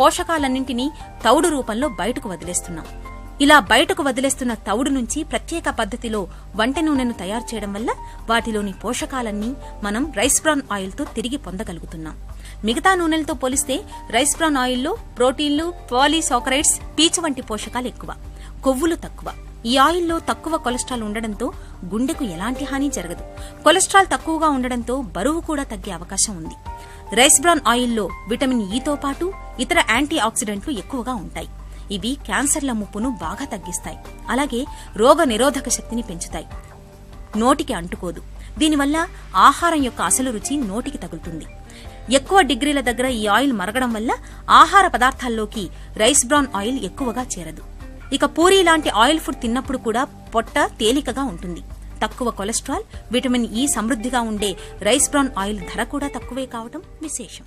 పోషకాలన్నింటినీ తౌడు రూపంలో బయటకు వదిలేస్తున్నాం. ఇలా బయటకు వదిలేస్తున్న తౌడు నుంచి ప్రత్యేక పద్ధతిలో వంట నూనెను తయారు చేయడం వల్ల వాటిలోని పోషకాలన్నీ మనం రైస్ బ్రాన్ ఆయిల్తో తిరిగి పొందగలుగుతున్నాం. మిగతా నూనెలతో పోలిస్తే రైస్ బ్రాన్ ఆయిల్లో ప్రోటీన్లు, పాలీసాకరైడ్స్, పీచు వంటి పోషకాలు ఎక్కువ, కొవ్వులు తక్కువ. ఈ ఆయిల్లో తక్కువ కొలెస్ట్రాల్ ఉండడంతో గుండెకు ఎలాంటి హాని జరగదు. కొలెస్ట్రాల్ తక్కువగా ఉండడంతో బరువు కూడా తగ్గే అవకాశం ఉంది. రైస్ బ్రాన్ ఆయిల్లో విటమిన్ ఈతో పాటు ఇతర యాంటీ ఆక్సిడెంట్లు ఎక్కువగా ఉంటాయి. ఇవి క్యాన్సర్ల ముప్పును బాగా తగ్గిస్తాయి. అలాగే రోగ నిరోధక శక్తిని పెంచుతాయి. నోటికి అంటుకోదు. దీనివల్ల ఆహారం యొక్క అసలు రుచి నోటికి తగులుతుంది. ఎక్కువ డిగ్రీల దగ్గర ఈ ఆయిల్ మరగడం వల్ల ఆహార పదార్థాల్లోకి రైస్ బ్రాన్ ఆయిల్ ఎక్కువగా చేరదు. ఇక పూరీ లాంటి ఆయిల్ ఫుడ్ తిన్నప్పుడు కూడా పొట్ట తేలికగా ఉంటుంది. తక్కువ కొలెస్ట్రాల్, విటమిన్ ఈ సమృద్ధిగా ఉండే రైస్ బ్రాన్ ఆయిల్ ధర కూడా తక్కువే కావడం విశేషం.